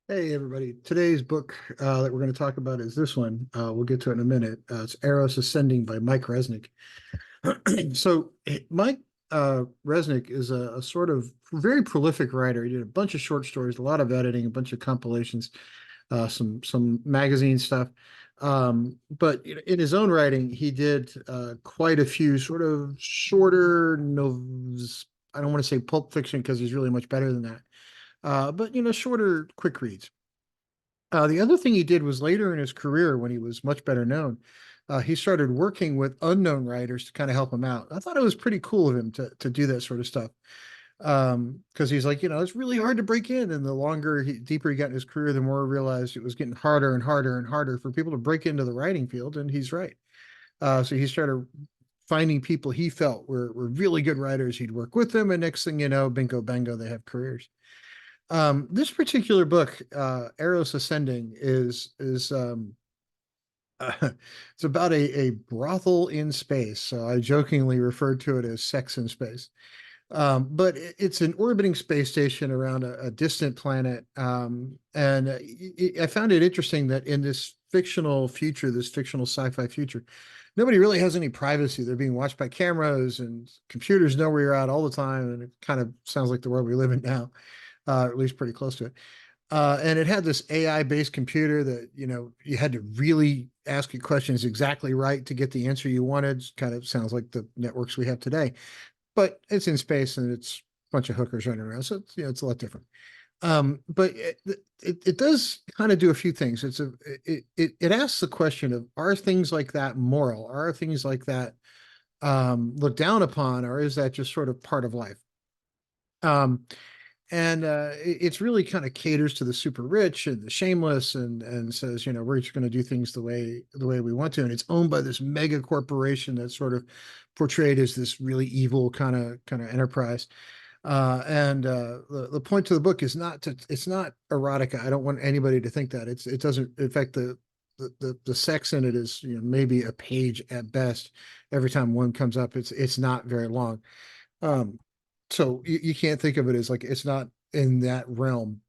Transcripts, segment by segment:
Hey, everybody. Today's book that we're going to talk about is this one. We'll get to it in a minute. It's Eros Ascending by Mike Resnick. So, Mike Resnick is a sort of very prolific writer. He did a bunch of short stories, a lot of editing, a bunch of compilations, some magazine stuff. But in his own writing, he did quite a few sort of shorter novels. I don't want to say pulp fiction because he's really much better than that. But shorter, quick reads. The other thing he did was later in his career, when he was much better known, he started working with unknown writers to kind of help him out. I thought it was pretty cool of him to do that sort of stuff. Because he's like, it's really hard to break in, and the deeper he got in his career, the more he realized it was getting harder and harder and harder for people to break into the writing field. And he's right. So he started finding people he felt were really good writers. He'd work with them, and next thing you know, bingo bango, they have careers. This particular book, Eros Ascending, is it's about a brothel in space. So I jokingly referred to it as sex in space. But it's an orbiting space station around a distant planet. And I found it interesting that in this fictional future, this fictional sci-fi future, nobody really has any privacy. They're being watched by cameras, and computers know where you're at all the time. And it kind of sounds like the world we live in now, at least pretty close to it. And it had this AI-based computer that, you had to really ask your questions exactly right to get the answer you wanted. Kind of sounds like the networks we have today, but it's in space and it's a bunch of hookers running around. So it's a lot different. But it does kind of do a few things. It asks the question of, are things like that moral? Are things like that looked down upon, or is that just sort of part of life? Um, and it's really kind of caters to the super rich and the shameless, and says, we're just going to do things the way we want to. And it's owned by this mega corporation that's sort of portrayed as this really evil kind of enterprise. And the point to the book is it's not erotica. I don't want anybody to think that it doesn't. In fact, the sex in it is, maybe a page at best. Every time one comes up, it's not very long. Um, so you can't think of it as like, it's not in that realm.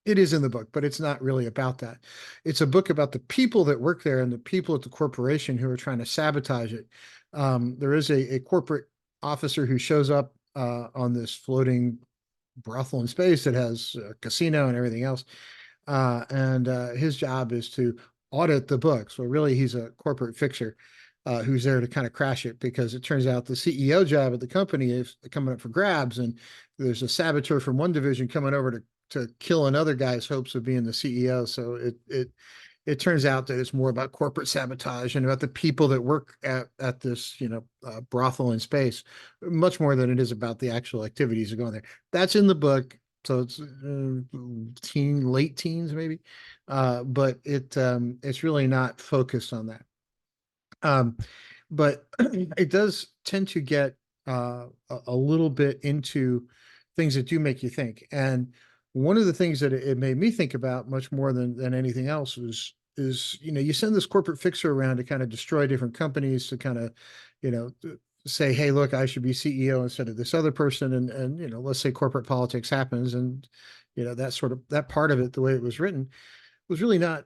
It is in the book, but it's not really about that. It's a book about the people that work there and the people at the corporation who are trying to sabotage it. There is a corporate officer who shows up on this floating brothel in space that has a casino and everything else. And his job is to audit the books. So really, he's a corporate fixer who's there to kind of crash it, because it turns out the CEO job at the company is coming up for grabs, and there's a saboteur from one division coming over to kill another guy's hopes of being the CEO. So it turns out that it's more about corporate sabotage and about the people that work at this brothel in space, much more than it is about the actual activities that go on there. That's in the book. So it's late teens maybe, but it's really not focused on that. Um, but it does tend to get a little bit into things that do make you think. And one of the things that it made me think about much more than anything else is you send this corporate fixer around to kind of destroy different companies, to kind of you know say, hey, look, I should be CEO instead of this other person. And let's say corporate politics happens, and that part of it, the way it was written, was really not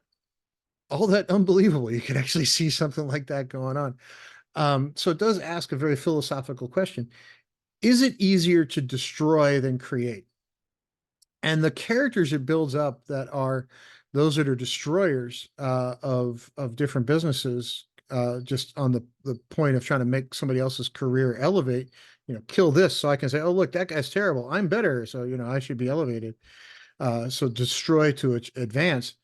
all that unbelievable. You could actually see something like that going on. So it does ask a very philosophical question. Is it easier to destroy than create? And the characters it builds up that are those that are destroyers of different businesses, just on the point of trying to make somebody else's career elevate, kill this so I can say, oh, look, that guy's terrible. I'm better. So, I should be elevated. So destroy to advance.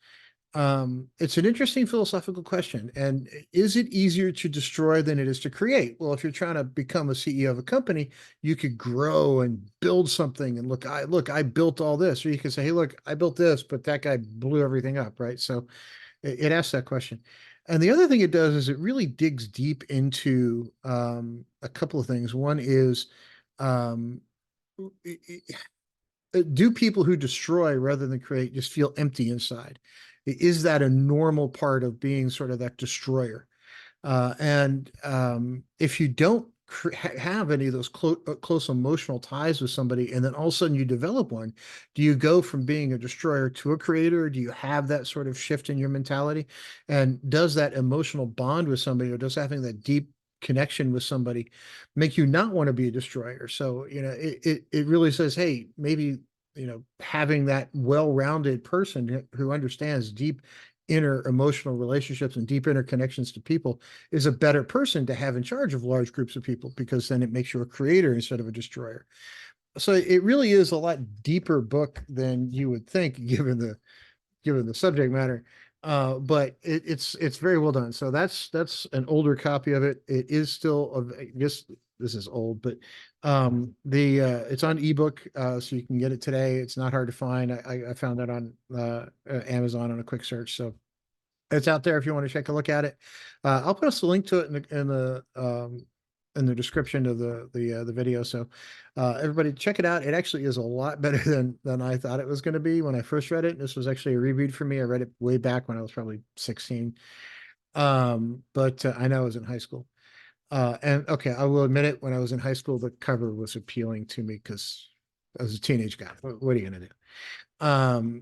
It's an interesting philosophical question. And is it easier to destroy than it is to create? Well, if you're trying to become a CEO of a company, you could grow and build something and I built all this. Or you could say, hey, look, I built this, but that guy blew everything up, right? So it asks that question. And the other thing it does is it really digs deep into a couple of things. One is, um, do people who destroy rather than create just feel empty inside? Is that a normal part of being sort of that destroyer? And if you don't have any of those close emotional ties with somebody, and then all of a sudden you develop one, do you go from being a destroyer to a creator? Do you have that sort of shift in your mentality? And does that emotional bond with somebody, or does having that deep connection with somebody make you not want to be a destroyer? So, it really says, hey, maybe, having that well-rounded person who understands deep inner emotional relationships and deep interconnections to people is a better person to have in charge of large groups of people, because then it makes you a creator instead of a destroyer. So it really is a lot deeper book than you would think, given the subject matter. But it's very well done. So that's an older copy of it. It is still of, I guess this is old, but the it's on ebook, so you can get it today. It's not hard to find. I found that on Amazon on a quick search. So it's out there if you want to take a look at it. I'll post a link to it in the description of the video. So everybody check it out. It actually is a lot better than I thought it was going to be when I first read it. This was actually a reread for me. I read it way back when I was probably 16. But I know I was in high school. And okay, I will admit it, when I was in high school, the cover was appealing to me because I was a teenage guy. What are you going to do?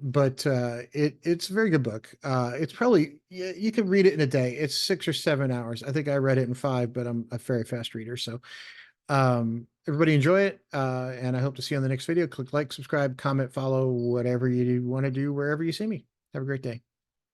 But it's a very good book. It's probably, you can read it in a day. It's 6 or 7 hours. I think I read it in 5, but I'm a very fast reader. So everybody enjoy it, and I hope to see you on the next video. Click like, subscribe, comment, follow, whatever you want to do wherever you see me. Have a great day.